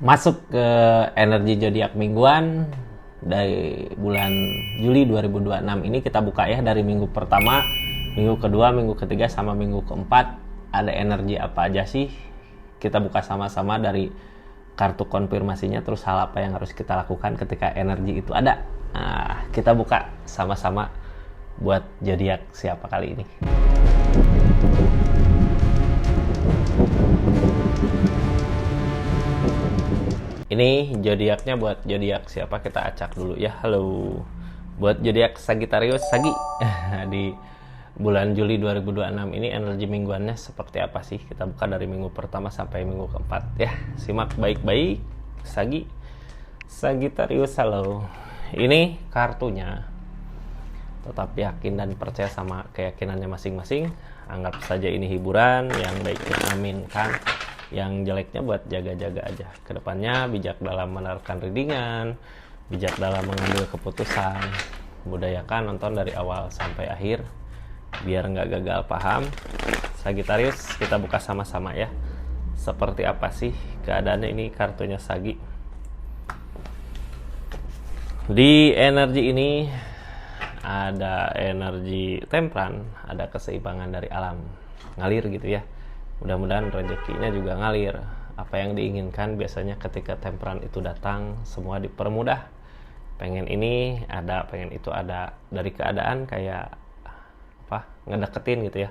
Masuk ke energi zodiak mingguan dari bulan Juli 2026 ini kita buka ya dari minggu pertama, minggu kedua, minggu ketiga sama minggu keempat. Ada energi apa aja sih? Kita buka sama-sama dari kartu konfirmasinya, terus hal apa yang harus kita lakukan ketika energi itu ada. Nah, kita buka sama-sama buat zodiak siapa kali ini. Ini zodiaknya buat zodiak siapa, kita acak dulu ya. Halo. Buat zodiak Sagittarius, Sagi. Di bulan Juli 2026 ini energi mingguannya seperti apa sih? Kita buka dari minggu pertama sampai minggu keempat ya. Simak baik-baik. Sagi. Sagittarius, halo. Ini kartunya. Tetap yakin dan percaya sama keyakinannya masing-masing. Anggap saja ini hiburan, yang baiknya aminkan, yang jeleknya buat jaga-jaga aja. Kedepannya bijak dalam menerapkan readingan, bijak dalam mengambil keputusan. Budayakan nonton dari awal sampai akhir biar nggak gagal paham. Sagittarius, kita buka sama-sama ya. Seperti apa sih keadaannya ini kartunya Sagi? Di energi ini ada energi temperan, ada keseimbangan dari alam, ngalir gitu ya. Mudah-mudahan rezekinya juga ngalir. Apa yang diinginkan biasanya ketika temperan itu datang, semua dipermudah. Pengen ini ada, pengen itu ada. Dari keadaan kayak apa, ngedeketin gitu ya.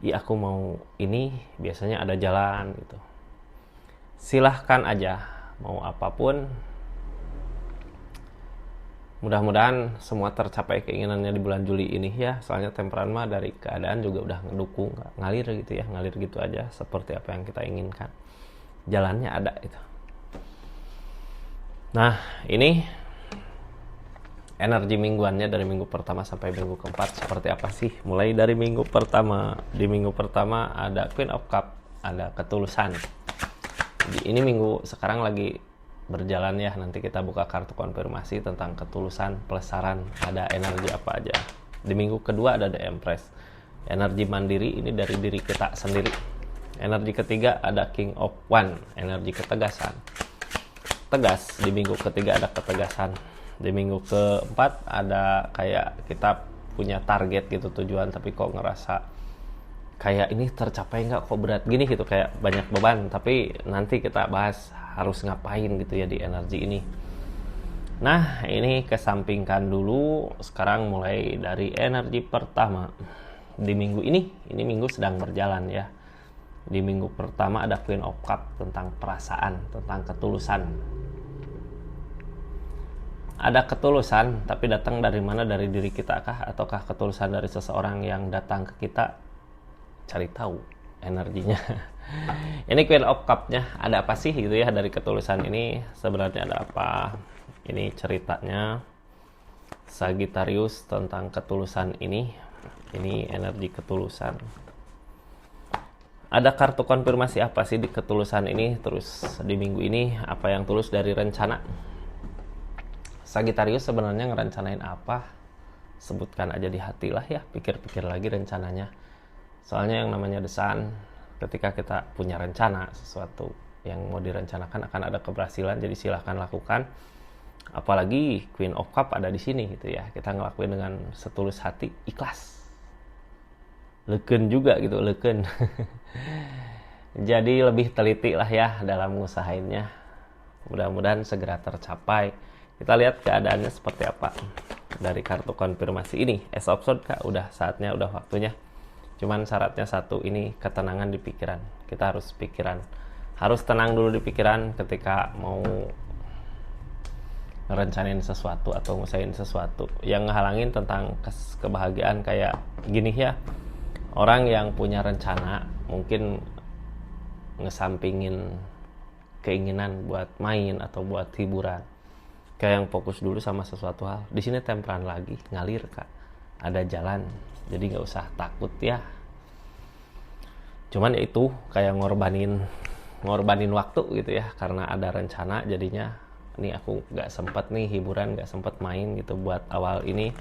Iya aku mau ini, biasanya ada jalan gitu. Silahkan aja, mau apapun. Mudah-mudahan semua tercapai keinginannya di bulan Juli ini ya. Soalnya temperan mah dari keadaan juga udah ngedukung, ngalir gitu ya, ngalir gitu aja seperti apa yang kita inginkan. Jalannya ada itu. Nah, ini energi mingguannya dari minggu pertama sampai minggu keempat seperti apa sih? Mulai dari minggu pertama. Di minggu pertama ada Queen of Cup, ada ketulusan. Ini minggu sekarang lagi berjalan ya, nanti kita buka kartu konfirmasi tentang ketulusan plus saran, ada energi apa aja. Di minggu kedua ada The Empress, energi mandiri, ini dari diri kita sendiri. Energi ketiga ada King of Wands, energi ketegasan, tegas. Di minggu ketiga ada ketegasan. Di minggu keempat ada kayak kita punya target gitu, tujuan, tapi kok ngerasa kayak ini tercapai nggak, kok berat gini gitu, kayak banyak beban. Tapi nanti kita bahas harus ngapain gitu ya di energi ini. Nah, ini kesampingkan dulu. Sekarang mulai dari energi pertama di minggu ini minggu sedang berjalan ya. Di minggu pertama ada Queen of Cup, tentang perasaan, tentang ketulusan. Ada ketulusan, tapi datang dari mana? Dari diri kita kah? Ataukah ketulusan dari seseorang yang datang ke kita? Cari tahu energinya. Ini Queen of Cup-nya ada apa sih gitu ya, dari ketulusan ini sebenarnya ada apa? Ini ceritanya Sagittarius tentang ketulusan ini energi ketulusan. Ada kartu konfirmasi apa sih di ketulusan ini? Terus di minggu ini apa yang tulus dari rencana? Sagittarius sebenarnya ngerencanain apa? Sebutkan aja di hati lah ya, pikir-pikir lagi rencananya. Soalnya yang namanya desain, ketika kita punya rencana sesuatu yang mau direncanakan akan ada keberhasilan, jadi silahkan lakukan. Apalagi Queen of Cup ada di sini gitu ya, kita ngelakuin dengan setulus hati, ikhlas, leken juga gitu, leken. Jadi lebih teliti lah ya dalam ngusahainnya. Mudah-mudahan segera tercapai. Kita lihat keadaannya seperti apa dari kartu konfirmasi ini. Ace of Swords kak, udah saatnya, udah waktunya. Cuman syaratnya satu, ini ketenangan di pikiran. Kita harus harus tenang dulu di pikiran ketika mau ngerencanain sesuatu atau ngusahain sesuatu. Yang ngehalangin tentang kebahagiaan kayak gini ya. Orang yang punya rencana mungkin ngesampingin keinginan buat main atau buat hiburan. Kayak yang fokus dulu sama sesuatu hal. Di sini temperan lagi, ngalir kak. Ada jalan, jadi nggak usah takut ya. Cuman ya itu kayak ngorbanin waktu gitu ya, karena ada rencana. Jadinya nih aku nggak sempet nih hiburan, nggak sempet main gitu buat awal ini,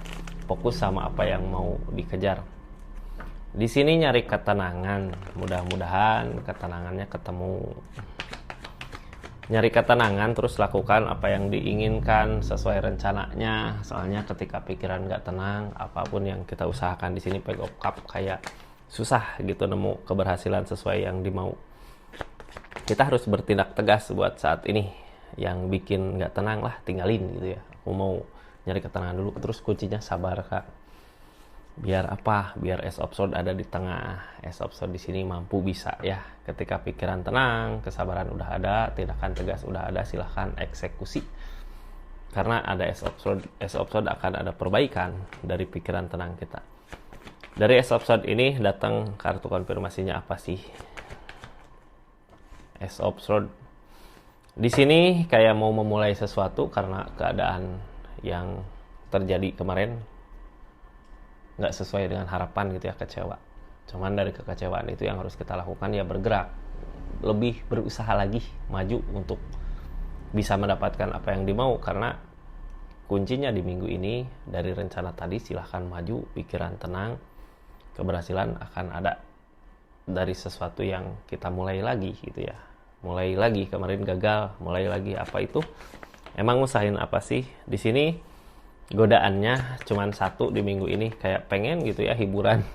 fokus sama apa yang mau dikejar. Di sini nyari ketenangan, mudah-mudahan ketenangannya ketemu. nyari ketenangan, terus lakukan apa yang diinginkan sesuai rencananya. Soalnya ketika pikiran nggak tenang, apapun yang kita usahakan di sini Page of Cup kayak susah gitu nemu keberhasilan sesuai yang dimau. Kita harus bertindak tegas buat saat ini. Yang bikin nggak tenang lah tinggalin gitu ya. Aku mau nyari ketenangan dulu, terus kuncinya sabar Kak. Biar apa? Biar Ace of Swords ada di tengah. Ace of Swords di sini mampu bisa ya. Ketika pikiran tenang, kesabaran udah ada, tindakan tegas udah ada, silahkan eksekusi. Karena ada Ace of Swords akan ada perbaikan dari pikiran tenang kita. Dari Ace of Swords ini datang kartu konfirmasinya apa sih? Ace of Swords di sini kayak mau memulai sesuatu karena keadaan yang terjadi kemarin nggak sesuai dengan harapan gitu ya, kecewa. Cuman dari kekecewaan itu yang harus kita lakukan ya bergerak, lebih berusaha lagi, maju untuk bisa mendapatkan apa yang dimau. Karena kuncinya di minggu ini dari rencana tadi, silahkan maju, pikiran tenang, keberhasilan akan ada dari sesuatu yang kita mulai lagi gitu ya. Mulai lagi, kemarin gagal, mulai lagi apa itu? Emang usahain apa sih? Di sini godaannya cuman satu di minggu ini, kayak pengen gitu ya hiburan.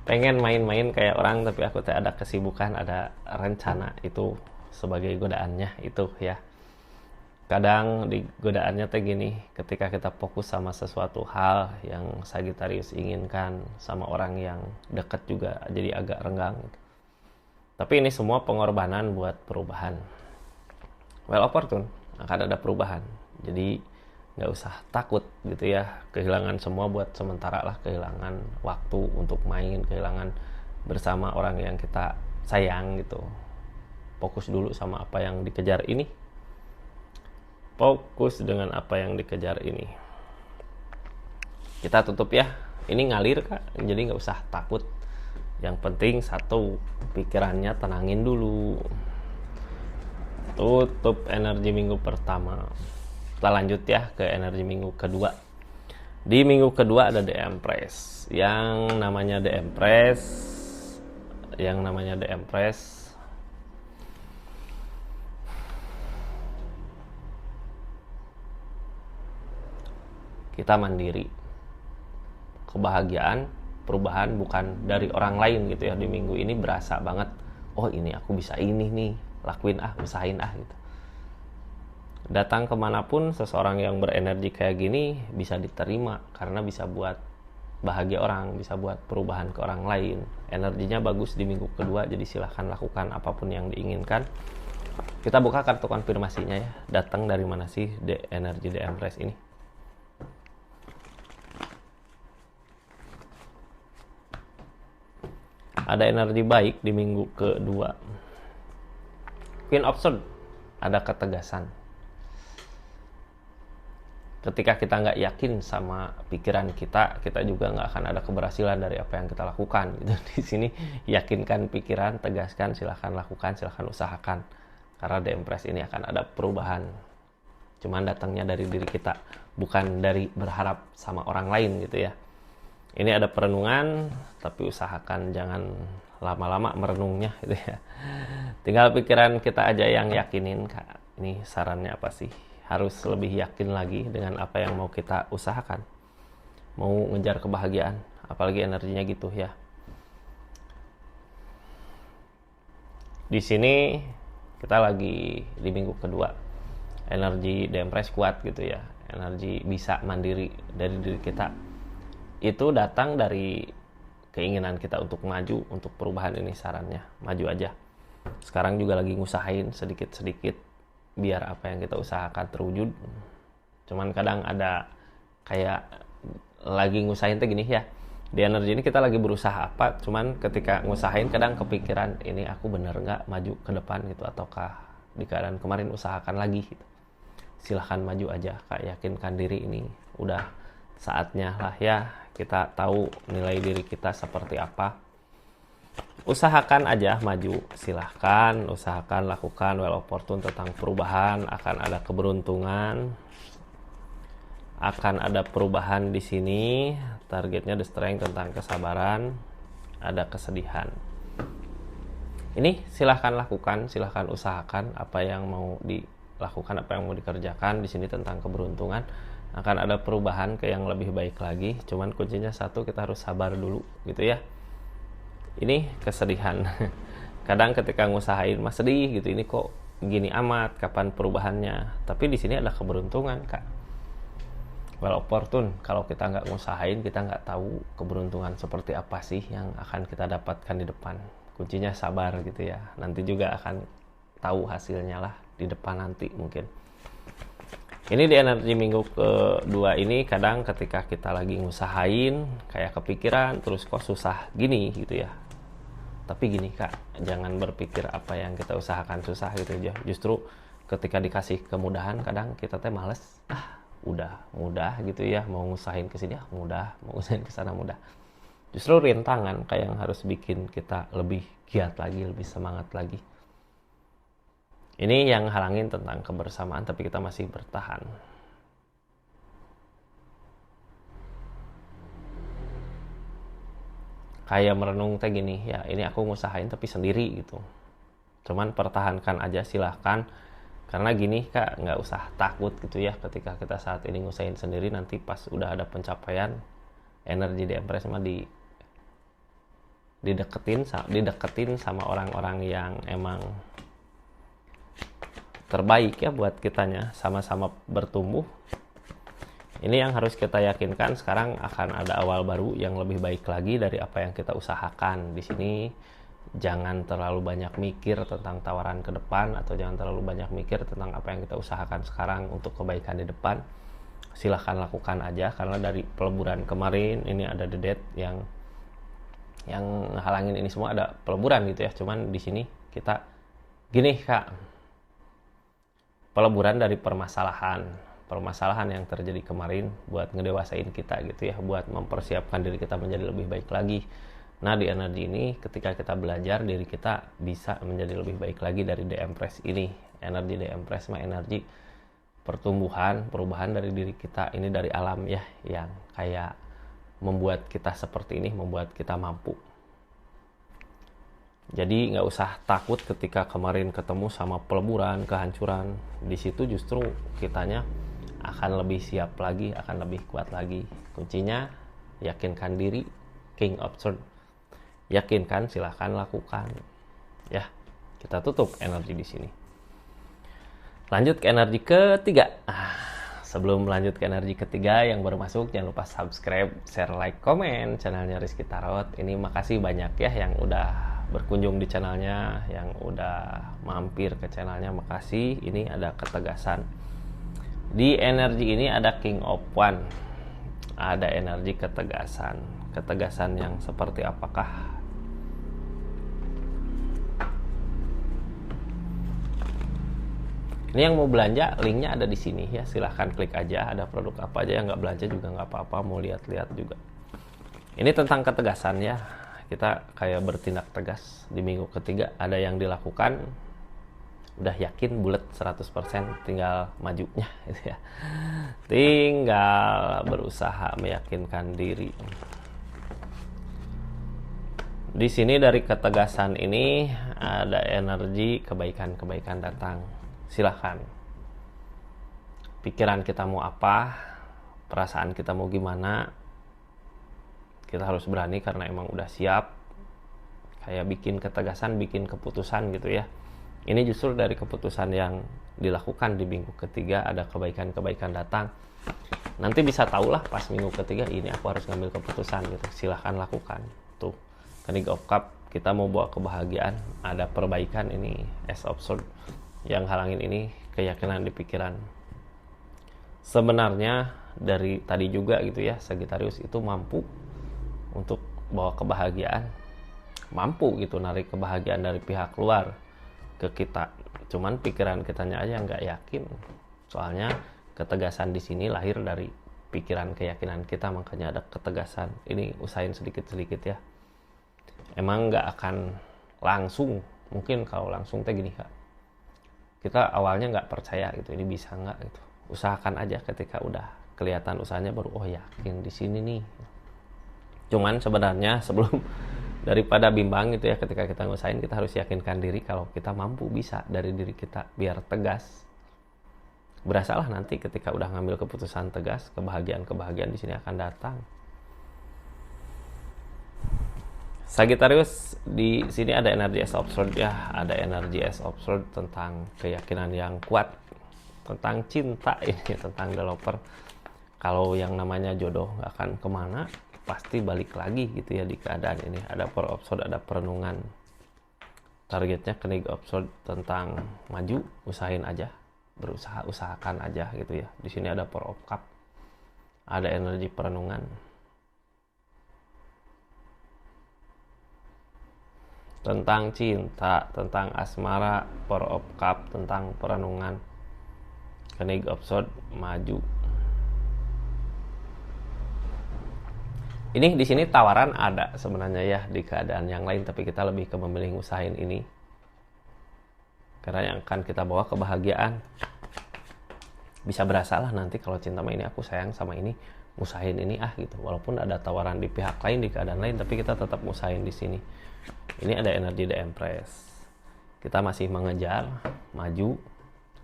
Pengen main-main kayak orang, tapi aku ada kesibukan, ada rencana, itu sebagai godaannya itu ya. Kadang di godaannya teh gini, ketika kita fokus sama sesuatu hal yang Sagittarius inginkan sama orang yang dekat juga jadi agak renggang gitu. Tapi ini semua pengorbanan buat perubahan. Well of Fortune akan ada perubahan, jadi nggak usah takut gitu ya, kehilangan semua buat sementara lah, kehilangan waktu untuk main, kehilangan bersama orang yang kita sayang gitu. Fokus dulu sama apa yang dikejar ini, fokus dengan apa yang dikejar ini. Kita tutup ya, ini ngalir Kak, jadi nggak usah takut. Yang penting satu, pikirannya tenangin dulu. Tutup energi minggu pertama. Kita lanjut ya ke energi minggu kedua. Di minggu kedua ada The Empress. Yang namanya The Empress kita mandiri. Kebahagiaan, perubahan bukan dari orang lain gitu ya. Di minggu ini berasa banget, oh ini aku bisa ini nih, lakuin usahain gitu. Datang kemanapun seseorang yang berenergi kayak gini bisa diterima, karena bisa buat bahagia orang, bisa buat perubahan ke orang lain. Energinya bagus di minggu kedua, jadi silahkan lakukan apapun yang diinginkan. Kita buka kartu konfirmasinya ya, datang dari mana sih energi The Empress ini. Ada energi baik di minggu kedua. Queen of Swords, ada ketegasan. Ketika kita nggak yakin sama pikiran kita juga nggak akan ada keberhasilan dari apa yang kita lakukan gitu. Di sini yakinkan pikiran, tegaskan, silahkan lakukan, silahkan usahakan. Karena The Empress ini akan ada perubahan. Cuman datangnya dari diri kita, bukan dari berharap sama orang lain gitu ya. Ini ada perenungan, tapi usahakan jangan lama-lama merenungnya gitu ya. Tinggal pikiran kita aja yang yakinin Kak. Ini sarannya apa sih? Harus lebih yakin lagi dengan apa yang mau kita usahakan. Mau ngejar kebahagiaan, apalagi energinya gitu ya. Di sini kita lagi di minggu kedua. Energi The Empress kuat gitu ya. Energi bisa mandiri dari diri kita. Itu datang dari keinginan kita untuk maju, untuk perubahan. Ini sarannya, maju aja. Sekarang juga lagi ngusahain sedikit-sedikit biar apa yang kita usahakan terwujud. Cuman kadang ada kayak lagi ngusahain tuh gini ya, di energi ini kita lagi berusaha apa, cuman ketika ngusahain kadang kepikiran, ini aku bener nggak maju ke depan gitu, ataukah di keadaan kemarin usahakan lagi gitu. Silahkan maju aja Kak, yakinkan diri, ini udah saatnya lah ya, kita tahu nilai diri kita seperti apa. Usahakan aja maju, silahkan usahakan, lakukan. Well of Fortune tentang perubahan, akan ada keberuntungan, akan ada perubahan di sini. Targetnya The Strength tentang kesabaran, ada kesedihan. Ini silahkan lakukan, silahkan usahakan apa yang mau dilakukan, apa yang mau dikerjakan. Di sini tentang keberuntungan, akan ada perubahan ke yang lebih baik lagi. Cuman kuncinya satu, kita harus sabar dulu gitu ya. Ini kesedihan. Kadang ketika ngusahain mah sedih gitu, ini kok gini amat, kapan perubahannya. Tapi di sini ada keberuntungan, Kak. Well opportune, kalau kita nggak ngusahain, kita nggak tahu keberuntungan seperti apa sih yang akan kita dapatkan di depan. Kuncinya sabar gitu ya, nanti juga akan tahu hasilnya lah di depan nanti mungkin. Ini di energi minggu kedua ini, kadang ketika kita lagi ngusahain kayak kepikiran terus kok susah gini gitu ya. Tapi gini Kak, jangan berpikir apa yang kita usahakan susah gitu aja. Justru ketika dikasih kemudahan kadang kita teh males. Udah mudah gitu ya, mau ngusahain kesini mudah, mau ngusahain kesana mudah. Justru rintangan kayak yang harus bikin kita lebih giat lagi, lebih semangat lagi. Ini yang halangin tentang kebersamaan, tapi kita masih bertahan. Kayak merenung teh gini ya, ini aku ngusahain tapi sendiri gitu. Cuman pertahankan aja silahkan. Karena gini Kak, nggak usah takut gitu ya ketika kita saat ini ngusahain sendiri, nanti pas udah ada pencapaian, energi di Empress mah dideketin sama orang-orang yang emang terbaik ya buat kitanya, sama-sama bertumbuh. Ini yang harus kita yakinkan, sekarang akan ada awal baru yang lebih baik lagi dari apa yang kita usahakan. Di sini jangan terlalu banyak mikir tentang tawaran ke depan, atau jangan terlalu banyak mikir tentang apa yang kita usahakan sekarang untuk kebaikan di depan. Silahkan lakukan aja, karena dari peleburan kemarin ini ada the death yang halangin ini semua, ada peleburan gitu ya. Cuman di sini kita gini Kak, peleburan dari permasalahan yang terjadi kemarin buat ngedewasain kita gitu ya, buat mempersiapkan diri kita menjadi lebih baik lagi. Nah di energi ini ketika kita belajar, diri kita bisa menjadi lebih baik lagi dari The Empress ini. Energi The Empress mah energi pertumbuhan, perubahan dari diri kita, ini dari alam ya, yang kayak membuat kita seperti ini, membuat kita mampu. Jadi nggak usah takut ketika kemarin ketemu sama peleburan, kehancuran. Di situ justru kitanya akan lebih siap lagi, akan lebih kuat lagi. Kuncinya yakinkan diri, King of Swords. Yakinkan, silahkan lakukan. Ya, kita tutup energi di sini. Lanjut ke energi ketiga. Sebelum lanjut ke energi ketiga yang baru masuk, jangan lupa subscribe, share, like, komen channelnya Rizky Tarot. Ini makasih banyak ya yang udah berkunjung di channelnya, yang udah mampir ke channelnya, makasih. Ini ada ketegasan. Di energi ini ada King of Wands. Ada energi ketegasan. Ketegasan yang seperti apakah? Ini yang mau belanja, linknya ada di sini ya, silahkan klik aja. Ada produk apa aja, yang nggak belanja juga nggak apa-apa, mau lihat-lihat juga. Ini tentang ketegasan ya, kita kayak bertindak tegas di minggu ketiga. Ada yang dilakukan, udah yakin bulat 100%, tinggal majunya gitu ya. Tinggal berusaha meyakinkan diri. Di sini dari ketegasan ini ada energi kebaikan-kebaikan datang. Silahkan, pikiran kita mau apa, perasaan kita mau gimana, kita harus berani karena emang udah siap. Kayak bikin ketegasan, bikin keputusan gitu ya. Ini justru dari keputusan yang dilakukan di minggu ketiga, ada kebaikan-kebaikan datang. Nanti bisa tahulah pas minggu ketiga ini aku harus ngambil keputusan gitu. Silahkan lakukan. Tuh, King of Cup, kita mau bawa kebahagiaan, ada perbaikan. Ini Ace of Swords. Yang halangin ini keyakinan di pikiran. Sebenarnya dari tadi juga gitu ya, Sagittarius itu mampu untuk bawa kebahagiaan, mampu gitu narik kebahagiaan dari pihak luar ke kita. Cuman pikiran kitanya aja nggak yakin. Soalnya ketegasan di sini lahir dari pikiran, keyakinan kita, makanya ada ketegasan. Ini usahain sedikit-sedikit ya. Emang nggak akan langsung. Mungkin kalau langsung teh gini Kak, kita awalnya nggak percaya gitu, ini bisa nggak gitu. Usahakan aja, ketika udah kelihatan usahanya baru oh yakin di sini nih. Cuman sebenarnya sebelum Daripada bimbang gitu ya ketika kita ngusahain, kita harus yakinkan diri kalau kita mampu, bisa dari diri kita, biar tegas. Berasalah nanti ketika udah ngambil keputusan tegas, kebahagiaan di sini akan datang. Sagittarius, di sini ada energi as observed ya, ada energi as observed tentang keyakinan yang kuat, tentang cinta ini, tentang developer. Kalau yang namanya jodoh nggak akan kemana, pasti balik lagi gitu ya di keadaan ini. Ada power of sword, ada perenungan. Targetnya kenig of sword tentang maju, usahain aja, berusaha, usahakan aja gitu ya. Di sini ada power of cup, ada energi perenungan. Tentang cinta, tentang asmara, power of cup, tentang perenungan. Kenig of sword, maju. Ini di sini tawaran ada sebenarnya ya di keadaan yang lain, tapi kita lebih ke memilih usahain ini. Karena yang akan kita bawa kebahagiaan. Bisa berasa lah nanti kalau cinta sama ini, aku sayang sama ini, usahain ini gitu. Walaupun ada tawaran di pihak lain, di keadaan lain, tapi kita tetap usahain di sini. Ini ada energi The Empress. Kita masih mengejar, maju.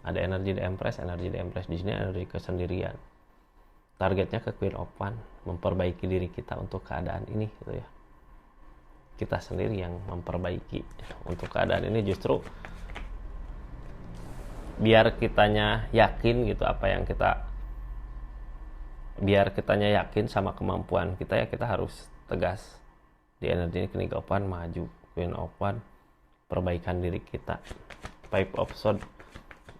Ada energi The Empress, di sini energi kesendirian. Targetnya ke Queen of Wands, memperbaiki diri kita untuk keadaan ini gitu ya. Kita sendiri yang memperbaiki untuk keadaan ini, justru biar kitanya yakin gitu apa yang kita, biar kitanya yakin sama kemampuan kita ya, kita harus tegas. Di energi ini King of Wands, maju. Queen of Wands, perbaikan diri kita. Five of Swords,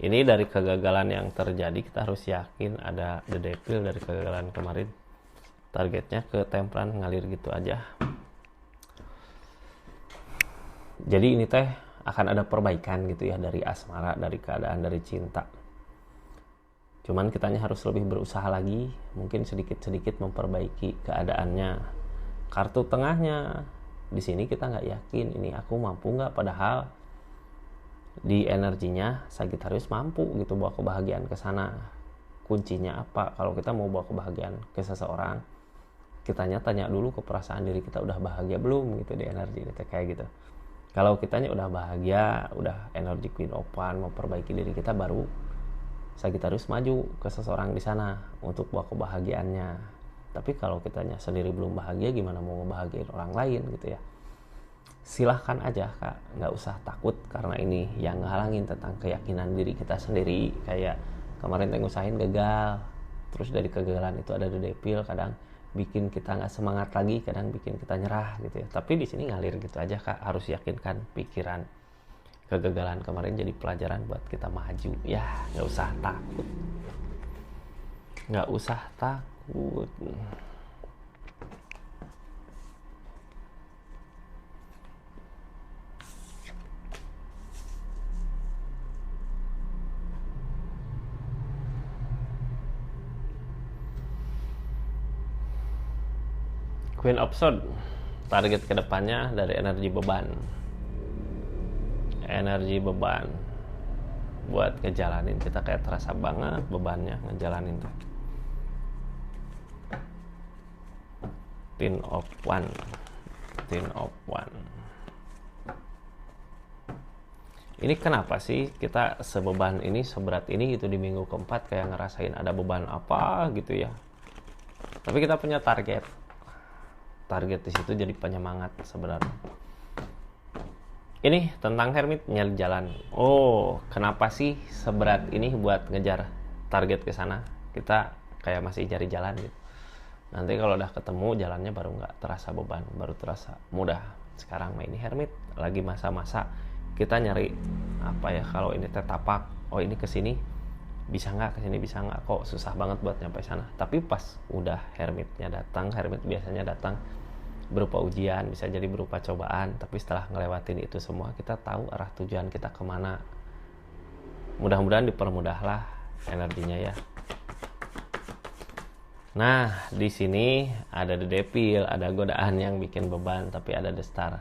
ini dari kegagalan yang terjadi, kita harus yakin. Ada The Devil dari kegagalan kemarin, targetnya ke Temperance, ngalir gitu aja. Jadi ini teh akan ada perbaikan gitu ya, dari asmara, dari keadaan, dari cinta. Cuman kitanya harus lebih berusaha lagi, mungkin sedikit-sedikit memperbaiki keadaannya. Kartu tengahnya di sini kita nggak yakin, ini aku mampu nggak, padahal di energinya Sagittarius mampu gitu bawa kebahagiaan ke sana. Kuncinya apa? Kalau kita mau bawa kebahagiaan ke seseorang, kitanya tanya dulu ke perasaan diri kita, udah bahagia belum gitu di energi itu kayak gitu. Kalau kitanya udah bahagia, udah energi Queen of Wands, memperbaiki diri kita, baru Sagittarius maju ke seseorang di sana untuk bawa kebahagiaannya. Tapi kalau kitanya sendiri belum bahagia, gimana mau ngebahagiain orang lain gitu ya. Silahkan aja Kak, nggak usah takut, karena ini yang ngehalangin tentang keyakinan diri kita sendiri. Kayak kemarin yang ngusahain gagal, terus dari kegagalan itu ada The Devil, kadang bikin kita nggak semangat lagi, kadang bikin kita nyerah gitu ya. Tapi di sini ngalir gitu aja Kak, harus yakinkan pikiran. Kegagalan kemarin jadi pelajaran buat kita maju ya, nggak usah takut, nggak usah takut. Queen of Swords, target kedepannya dari energi beban. Energi beban buat ngejalanin, kita kayak terasa banget bebannya ngejalanin tuh. Ten of Wands. Ini kenapa sih kita sebeban ini, seberat ini gitu di minggu keempat, kayak ngerasain ada beban apa gitu ya. Tapi kita punya target di situ jadi penyemangat sebenarnya. Ini tentang Hermit, nyari jalan. Oh, kenapa sih seberat ini buat ngejar target ke sana? Kita kayak masih cari jalan gitu. Nanti kalau udah ketemu jalannya baru nggak terasa beban, baru terasa mudah. Sekarang ini Hermit lagi masa-masa kita nyari apa ya, kalau ini tapak, oh ini kesini bisa nggak, kesini bisa nggak, kok susah banget buat nyampe sana. Tapi pas udah Hermitnya datang, Hermit biasanya datang berupa ujian, bisa jadi berupa cobaan, tapi setelah ngelewatin itu semua, kita tahu arah tujuan kita kemana. Mudah-mudahan dipermudahlah energinya ya. Nah, di sini ada The Devil, ada godaan yang bikin beban, tapi ada The Star.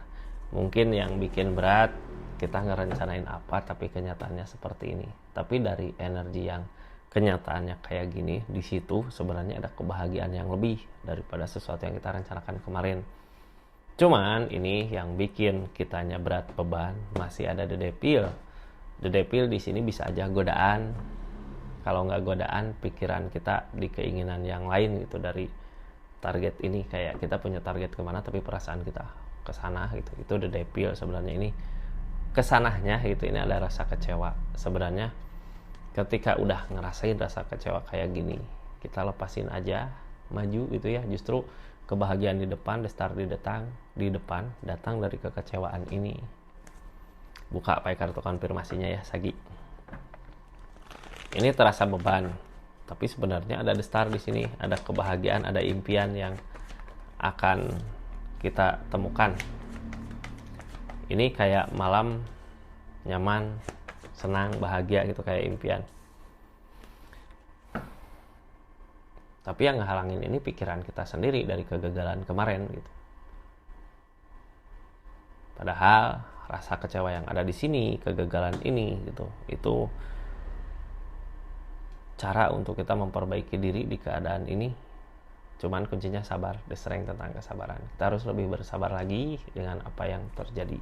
Mungkin yang bikin berat, kita ngerencanain apa, tapi kenyataannya seperti ini. Tapi dari energi yang kenyataannya kayak gini, di situ sebenarnya ada kebahagiaan yang lebih daripada sesuatu yang kita rencanakan kemarin. Cuman ini yang bikin kitanya berat beban masih ada the devil. The devil di sini bisa aja godaan. Kalau nggak godaan, pikiran kita di keinginan yang lain gitu dari target ini. Kayak kita punya target kemana tapi perasaan kita ke sana gitu. Itu the devil sebenarnya. Ini kesananya gitu, ini ada rasa kecewa. Sebenarnya ketika udah ngerasain rasa kecewa kayak gini, kita lepasin aja, maju gitu ya. Justru kebahagiaan di depan, the start di depan datang dari kekecewaan ini. Buka pakai kartu konfirmasinya ya, Sagi. Ini terasa beban, tapi sebenarnya ada the start di sini, ada kebahagiaan, ada impian yang akan kita temukan. Ini kayak malam nyaman, senang, bahagia gitu, kayak impian. Tapi yang ngehalangin ini pikiran kita sendiri dari kegagalan kemarin gitu. Padahal rasa kecewa yang ada di sini, kegagalan ini gitu, itu cara untuk kita memperbaiki diri di keadaan ini. Cuman kuncinya sabar, the-strength tentang kesabaran. Kita harus lebih bersabar lagi dengan apa yang terjadi.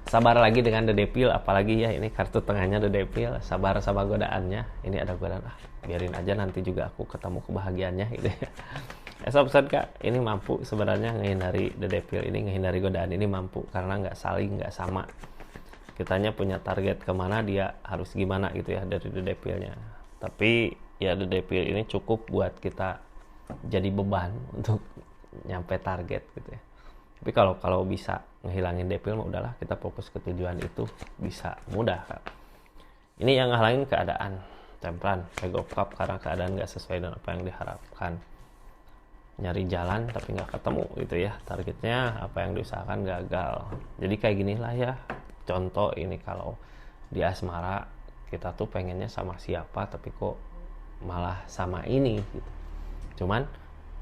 Sabar lagi dengan the devil, apalagi ya ini kartu tengahnya the devil. Sabar sama godaannya. Ini ada godaan, biarin aja nanti juga aku ketemu kebahagiaannya gitu ya. Sob Kak, ini mampu sebenarnya menghindari the devil ini, menghindari godaan ini mampu karena nggak saling, nggak sama. Kitanya punya target kemana, dia harus gimana gitu ya dari the devilnya. Tapi ya the devil ini cukup buat kita jadi beban untuk nyampe target gitu ya. Tapi kalau bisa ngehilangin devil mah udahlah, kita fokus ke tujuan itu bisa mudah kan. Ini yang ngehilangin keadaan tempran, Page of Cup, karena keadaan nggak sesuai dengan apa yang diharapkan. Nyari jalan tapi nggak ketemu gitu ya, targetnya apa yang diusahakan gagal. Jadi kayak ginilah ya contoh ini, kalau di asmara kita tuh pengennya sama siapa tapi kok malah sama ini gitu. Cuman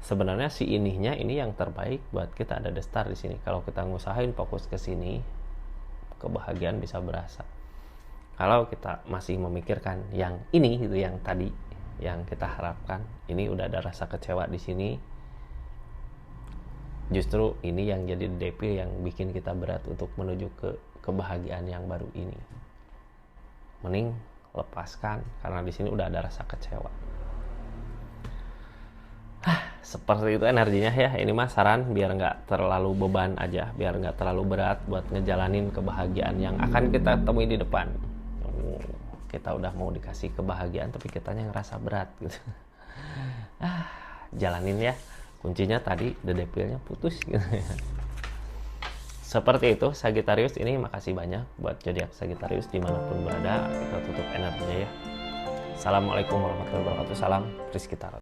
sebenarnya si inihnya ini yang terbaik buat kita, ada the star di sini. Kalau kita ngusahain fokus ke sini, kebahagiaan bisa berasa. Kalau kita masih memikirkan yang ini gitu, yang tadi yang kita harapkan, ini udah ada rasa kecewa di sini. Justru ini yang jadi devil yang bikin kita berat untuk menuju ke kebahagiaan yang baru ini. Mending lepaskan karena di sini udah ada rasa kecewa. Seperti itu energinya ya. Ini mah saran biar nggak terlalu beban aja, biar nggak terlalu berat buat ngejalanin kebahagiaan yang akan kita temui di depan. Kita udah mau dikasih kebahagiaan tapi kitanya ngerasa berat gitu. Jalanin ya. Kuncinya tadi the devilnya putus gitu ya. Seperti itu Sagittarius ini. Makasih banyak buat zodiak Sagittarius dimanapun berada. Kita tutup energinya ya. Assalamualaikum warahmatullahi wabarakatuh. Salam Rizky Tarot.